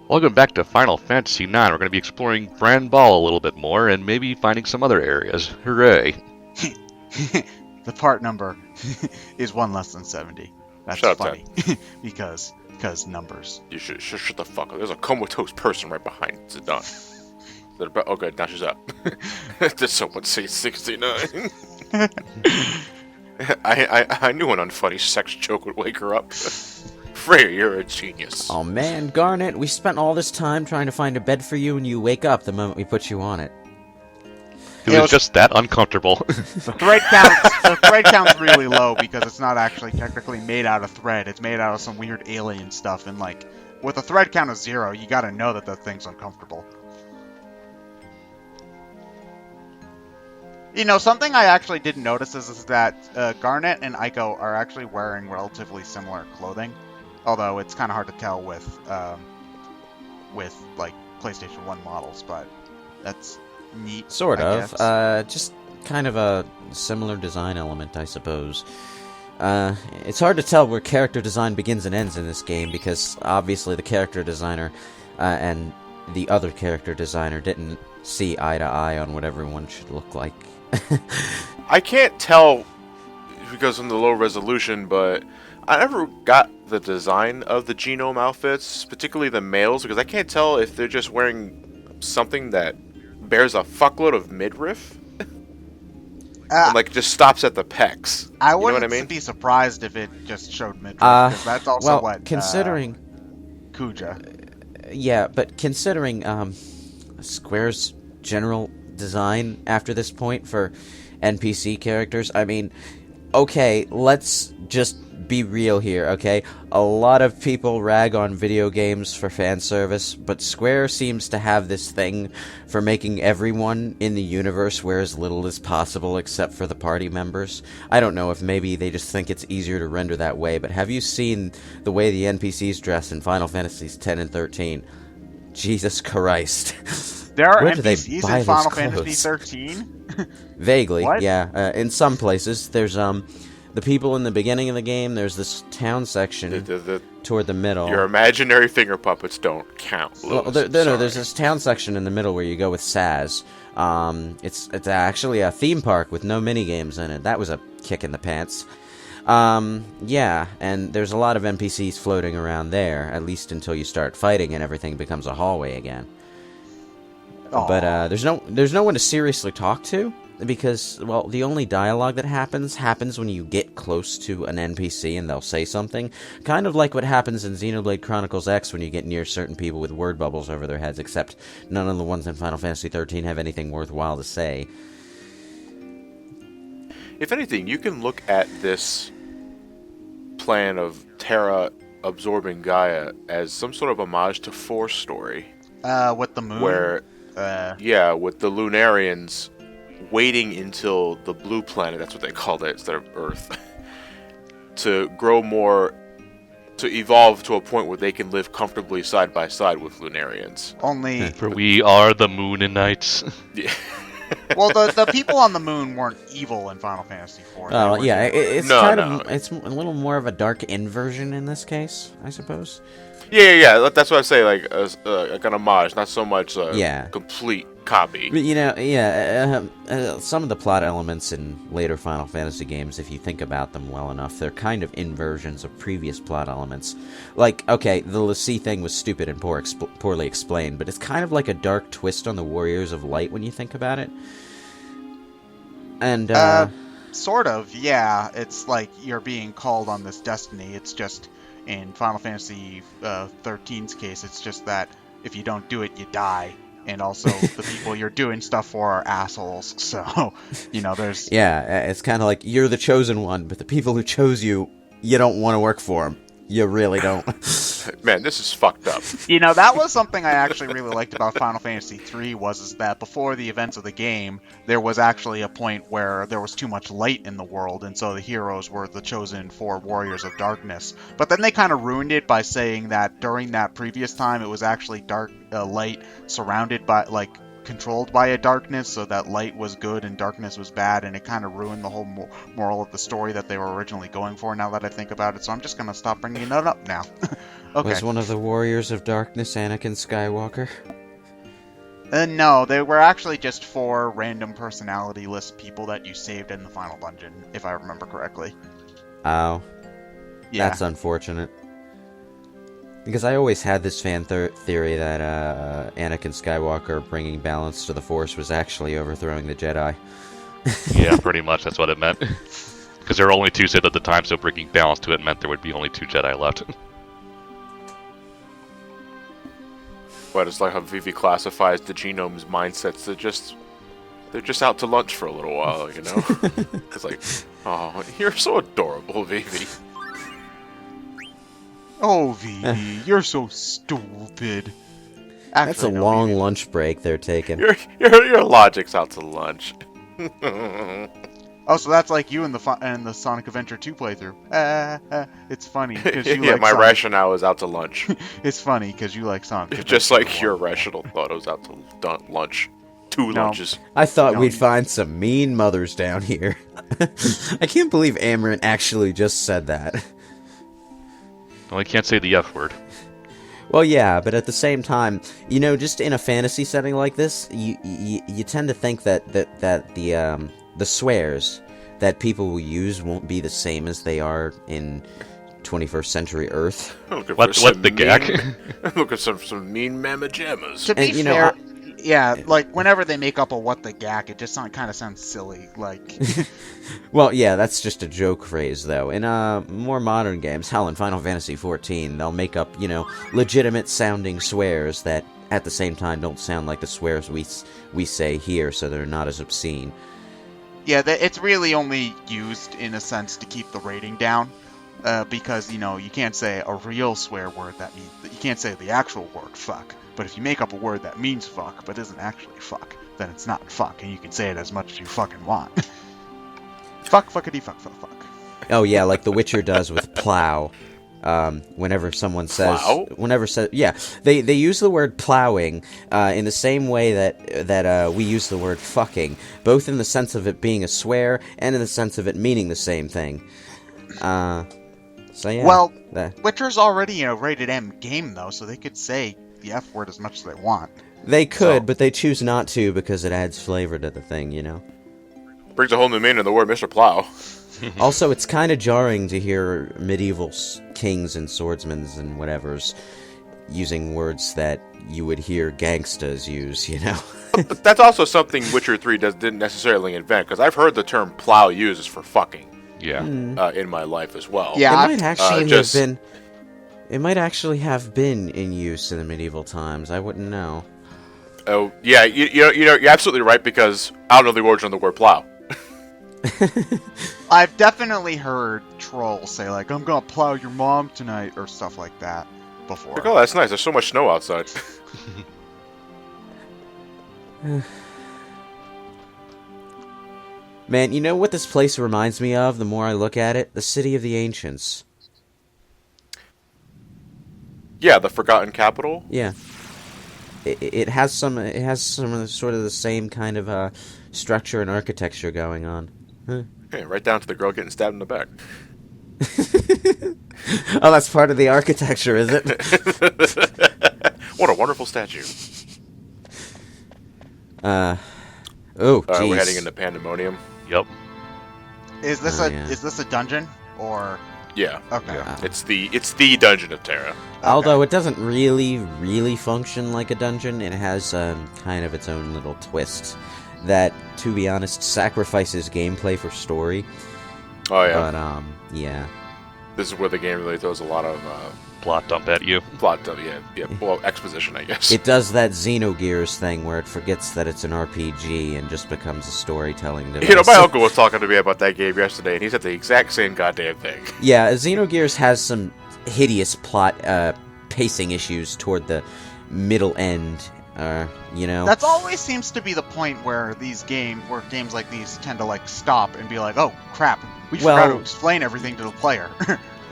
Welcome back to Final Fantasy IX. We're going to be exploring Bran Bal a little bit more and maybe finding some other areas. Hooray! The part number is 1 less than 70. That's Shut up, funny. because numbers. You should shut the fuck up. There's a comatose person right behind Zidane. Oh, good. Now she's up. Did someone say 69? I knew an unfunny sex joke would wake her up. Freya, you're a genius. Oh man, Garnet, we spent all this time trying to find a bed for you and you wake up the moment we put you on it. It was just that uncomfortable. The thread count's really low because it's not actually technically made out of thread. It's made out of some weird alien stuff, and like with a thread count of 0, you gotta know that the thing's uncomfortable. You know, something I actually didn't notice is that Garnet and Aiko are actually wearing relatively similar clothing, although it's kind of hard to tell with like PlayStation 1 models, but that's neat. Sort I of. guess. Just kind of a similar design element, I suppose. It's hard to tell where character design begins and ends in this game, because obviously the character designer and the other character designer didn't see eye to eye on what everyone should look like. I can't tell because of the low resolution, but I never got the design of the genome outfits, particularly the males, because I can't tell if they're just wearing something that bears a fuckload of midriff and like just stops at the pecs. I You know wouldn't what I mean? be surprised if it just showed midriff, because that's also well, what considering Kuja. yeah, but considering Square's general design after this point for NPC characters, I mean, okay, let's just be real here, okay? A lot of people rag on video games for fan service, but Square seems to have this thing for making everyone in the universe wear as little as possible except for the party members. I don't know if maybe they just think it's easier to render that way, but have you seen the way the NPCs dress in Final Fantasies 10 and 13? Jesus Christ. There are Where do they NPCs buy in Final those Fantasy clothes? 13? Vaguely, What? yeah. In some places, there's the people in the beginning of the game. There's this town section toward the middle. Your imaginary finger puppets don't count. Well, Lewis, no, there's this town section in the middle where you go with Saz. It's actually a theme park with no mini games in it. That was a kick in the pants. Yeah, and there's a lot of NPCs floating around there, at least until you start fighting and everything becomes a hallway again. Aw. But there's no one to seriously talk to, because, well, the only dialogue that happens when you get close to an NPC and they'll say something, kind of like what happens in Xenoblade Chronicles X when you get near certain people with word bubbles over their heads, except none of the ones in Final Fantasy 13 have anything worthwhile to say. If anything, you can look at this plan of Terra absorbing Gaia as some sort of homage to 4's story. With the moon? Where, yeah, with the Lunarians waiting until the blue planet, that's what they called it instead of Earth, to grow more, to evolve to a point where they can live comfortably side by side with Lunarians. Only... For we are the Mooninites. Yeah. Well, the people on the moon weren't evil in Final Fantasy IV. Oh, yeah, it's No, kind no. of, it's a little more of a dark inversion in this case, I suppose. Yeah. That's what I say, like an homage, not so much a Yeah. complete copy. But, you know, yeah, some of the plot elements in later Final Fantasy games, if you think about them well enough, they're kind of inversions of previous plot elements. Like, okay, the Lassie thing was stupid and poorly explained, but it's kind of like a dark twist on the Warriors of Light when you think about it. And, Sort of, yeah. It's like you're being called on this destiny. It's just, in Final Fantasy 13's case, it's just that if you don't do it, you die. And also, the people you're doing stuff for are assholes. So, you know, there's... yeah, it's kind of like you're the chosen one, but the people who chose you, you don't want to work for them. You really don't. Man, this is fucked up. You know, that was something I actually really liked about Final Fantasy III, is that before the events of the game, there was actually a point where there was too much light in the world, and so the heroes were the chosen 4 warriors of darkness. But then they kind of ruined it by saying that during that previous time, it was actually dark light surrounded by, like, controlled by a darkness, so that light was good and darkness was bad, and it kind of ruined the whole moral of the story that they were originally going for, now that I think about it, so I'm just going to stop bringing it up now. Okay. Was one of the Warriors of Darkness Anakin Skywalker? No, they were actually just 4 random personality list people that you saved in the final dungeon, if I remember correctly. Oh, Yeah. that's unfortunate. Because I always had this fan theory that Anakin Skywalker bringing balance to the Force was actually overthrowing the Jedi. Yeah, pretty much. That's what it meant. Because there were only 2 Sith at the time, so bringing balance to it meant there would be only 2 Jedi left. But it's like how Vivi classifies the Genomes mindsets. They're just out to lunch for a little while, you know? It's like, oh, you're so adorable, Vivi. Oh, Vivi, you're so stupid. That's a Actually, no, long Vivi. lunch break they're taking. Your logic's out to lunch. Oh, so that's like you in the Sonic Adventure 2 playthrough. It's funny because you Yeah, like my Sonic. rationale is out to lunch. It's funny because you like Sonic. Just Adventure like 1. your rational thought, it was out to lunch. 2 No. lunches. I thought No. we'd find some mean mothers down here. I can't believe Amaranth actually just said that. Well, I can't say the F word. Well, yeah, but at the same time, you know, just in a fantasy setting like this, you tend to think that the swears that people will use won't be the same as they are in 21st century Earth. What the gag? Look at some mean mamma jammas. To be And, you know, fair, yeah, like whenever they make up a what the gack, it just kind of sounds silly. Like, Well, yeah, that's just a joke phrase, though. In more modern games, hell, in Final Fantasy XIV, they'll make up, you know, legitimate-sounding swears that, at the same time, don't sound like the swears we say here, so they're not as obscene. yeah, it's really only used in a sense to keep the rating down, because you know you can't say a real swear word that means you can't say the actual word fuck. But if you make up a word that means fuck but isn't actually fuck, then it's not fuck, and you can say it as much as you fucking want. Fuck, fuckity, fuck, fuck, fuck. Oh, yeah, like The Witcher does with plow. Whenever someone says, Plow? yeah, they use the word plowing in the same way that we use the word fucking, both in the sense of it being a swear and in the sense of it meaning the same thing. So yeah. Well, that- Witcher's already a rated M game though, so they could say the F word as much as they want. they could, so- but they choose not to because it adds flavor to the thing, you know. Brings a whole new meaning to the word Mr. Plow. Also, it's kind of jarring to hear medieval kings and swordsmen and whatevers using words that you would hear gangstas use, you know. But that's also something Witcher 3 didn't necessarily invent, because I've heard the term plow used for fucking Yeah. in my life as well. Yeah, It might actually just- have been. It might actually have been in use in the medieval times. I wouldn't know. Oh, yeah, you're absolutely right, because I don't know the origin of the word plow. I've definitely heard trolls say like, "I'm gonna plow your mom tonight" or stuff like that before. Like, oh, that's nice. There's so much snow outside. Man, you know what this place reminds me of the more I look at it? The City of the Ancients. Yeah, the Forgotten Capital. Yeah. It has some of the, sort of the same kind of structure and architecture going on. Huh. Yeah, right down to the girl getting stabbed in the back. Oh, that's part of the architecture, is it? What a wonderful statue. Oh, We're jeez. heading into Pandemonium. Yep. Is this Oh, a yeah. is this a dungeon or Yeah. okay? Yeah. It's the Dungeon of Terra. Although it doesn't really function like a dungeon, it has kind of its own little twist that, to be honest, sacrifices gameplay for story. Oh yeah. But yeah. This is where the game really throws a lot of Plot dump at you. plot. Well, exposition, I guess. It does that Xenogears thing where it forgets that it's an RPG and just becomes a storytelling device. You know, my uncle was talking to me about that game yesterday, and he said the exact same goddamn thing. Yeah, Xenogears has some hideous plot pacing issues toward the middle end. You know. That's always seems to be the point where games like these tend to like stop and be like, "Oh crap, we forgot to explain everything to the player."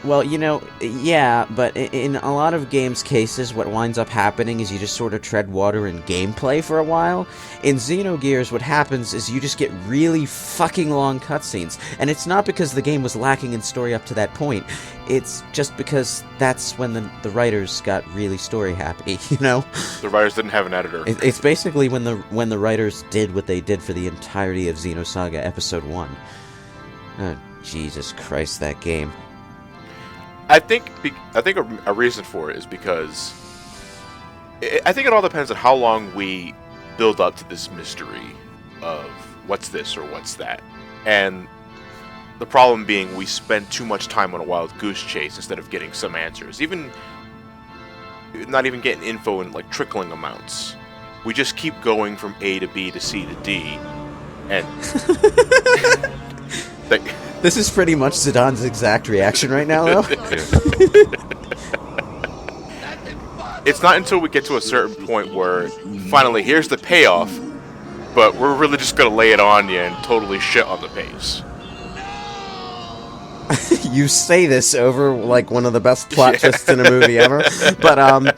Well, yeah, but in a lot of games' cases, what winds up happening is you just sort of tread water in gameplay for a while. In Xenogears, what happens is you just get really fucking long cutscenes, and it's not because the game was lacking in story up to that point. It's just because that's when the writers got really story happy, The writers didn't have an editor. It's basically when the writers did what they did for the entirety of Xenosaga Episode 1. Oh, Jesus Christ, that game. I think a reason for it is because I think it all depends on how long we build up to this mystery of what's this or what's that. And the problem being we spend too much time on a wild goose chase instead of getting some answers. Even not even getting info in like trickling amounts. We just keep going from A to B to C to D. And This is pretty much Zidane's exact reaction right now, though. It's not until we get to a certain point where finally here's the payoff, but we're really just gonna lay it on you and totally shit on the pace. You say this over like one of the best plot twists in a movie ever, but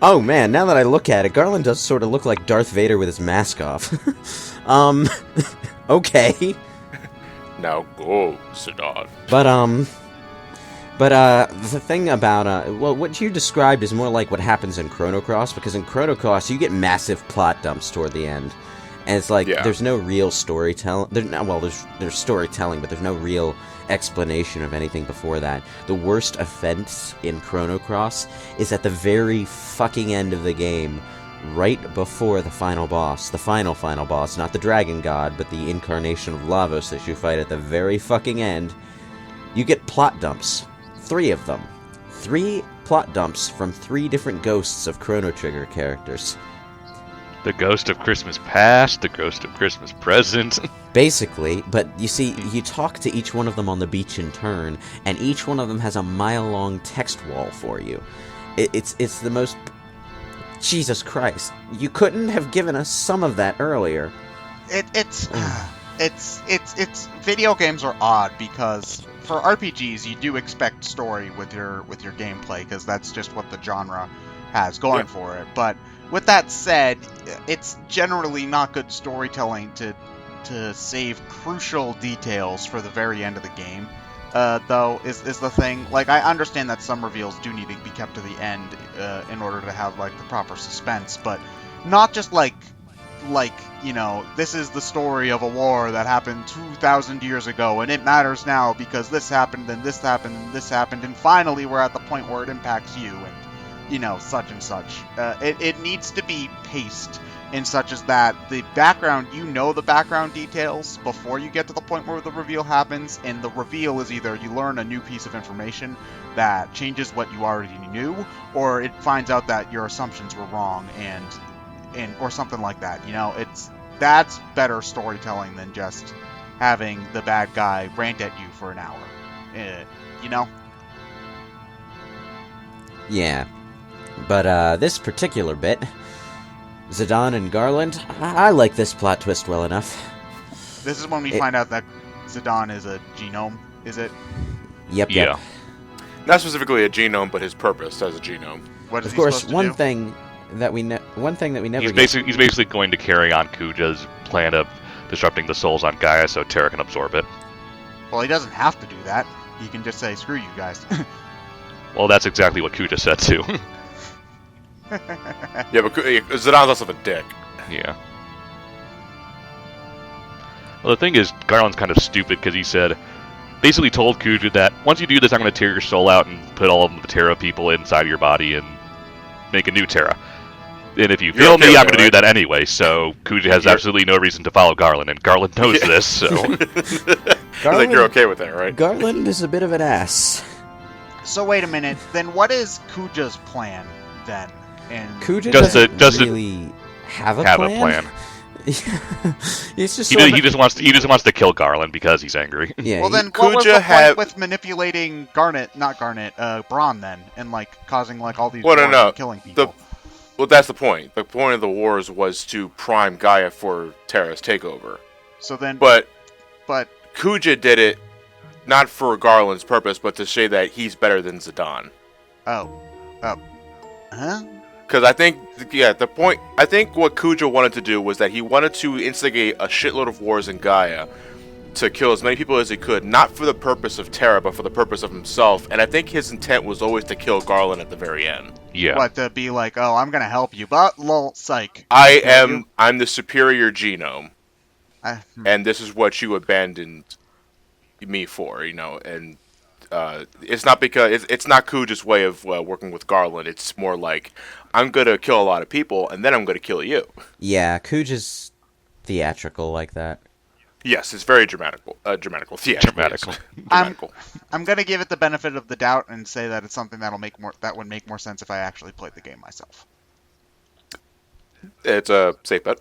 oh man, now that I look at it, Garland does sort of look like Darth Vader with his mask off. Okay. Now go, Zidane. But the thing about, what you described is more like what happens in Chrono Cross, because in Chrono Cross, you get massive plot dumps toward the end. And it's like, there's no real storytelling. There's storytelling, but there's no real explanation of anything before that. The worst offense in Chrono Cross is at the very fucking end of the game, right before the final boss. The final boss, not the dragon god, but the incarnation of Lavos that you fight at the very fucking end. You get plot dumps. 3 of them. 3 plot dumps from 3 different ghosts of Chrono Trigger characters. The ghost of Christmas past, the ghost of Christmas present. Basically, but you see, you talk to each one of them on the beach in turn, and each one of them has a mile-long text wall for you. It's the most... Jesus Christ. You couldn't have given us some of that earlier. It's video games are odd because for RPGs you do expect story with your gameplay because that's just what the genre has going for it. But with that said, it's generally not good storytelling to save crucial details for the very end of the game. Though, is the thing. Like, I understand that some reveals do need to be kept to the end in order to have, like, the proper suspense, but not just, like, this is the story of a war that happened 2,000 years ago, and it matters now because this happened, and this happened, and this happened, and finally we're at the point where it impacts you, and, such and such. It needs to be paced in such as that the background, the background details before you get to the point where the reveal happens, and the reveal is either you learn a new piece of information that changes what you already knew, or it finds out that your assumptions were wrong, and or something like that. That's better storytelling than just having the bad guy rant at you for an hour. Yeah. But this particular bit, Zidane and Garland, I like this plot twist well enough. This is when we find out that Zidane is a genome, is it? Yep. Yeah. Not specifically a genome, but his purpose as a genome. What is Of course, he supposed to one do? thing that we never He's get. basically going to carry on Kuja's plan of disrupting the souls on Gaia so Terra can absorb it. Well, he doesn't have to do that. He can just say, screw you guys. Well, that's exactly what Kuja said too. Yeah, but Zidane's also the dick. Yeah. Well, the thing is, Garland's kind of stupid because he basically told Kuja that once you do this, I'm going to tear your soul out and put all of the Terra people inside of your body and make a new Terra. And if you fail me, I'm going to do that anyway. So Kuja has absolutely no reason to follow Garland, and Garland knows this. So I think you're okay with that, right? Garland is a bit of an ass. So wait a minute. Then what is Kuja's plan then? And Kuja Just doesn't really have a plan. He's just he just wants to kill Garland because he's angry. Yeah. well, then what was the point with manipulating Bran then, and causing all these wars and killing people? Well, that's the point. The point of the wars was to prime Gaia for Terra's takeover. So then, but Kuja did it not for Garland's purpose, but to say that he's better than Zidane. Oh. Huh? Because I think, I think what Kuja wanted to do was that he wanted to instigate a shitload of wars in Gaia to kill as many people as he could, not for the purpose of Terra, but for the purpose of himself. And I think his intent was always to kill Garland at the very end. Yeah. What, to be like, oh, I'm gonna help you, but lol, psych. I'm the superior genome, Hmm. and this is what you abandoned me for, and it's not because it's not Kuja's way of working with Garland. It's more like, I'm gonna kill a lot of people, and then I'm gonna kill you. Yeah, Kuja's theatrical like that. Yes, it's very dramatical. Theatrical. Dramatical. Dramatical. I'm gonna give it the benefit of the doubt and say that it's something that would make more sense if I actually played the game myself. It's a safe bet.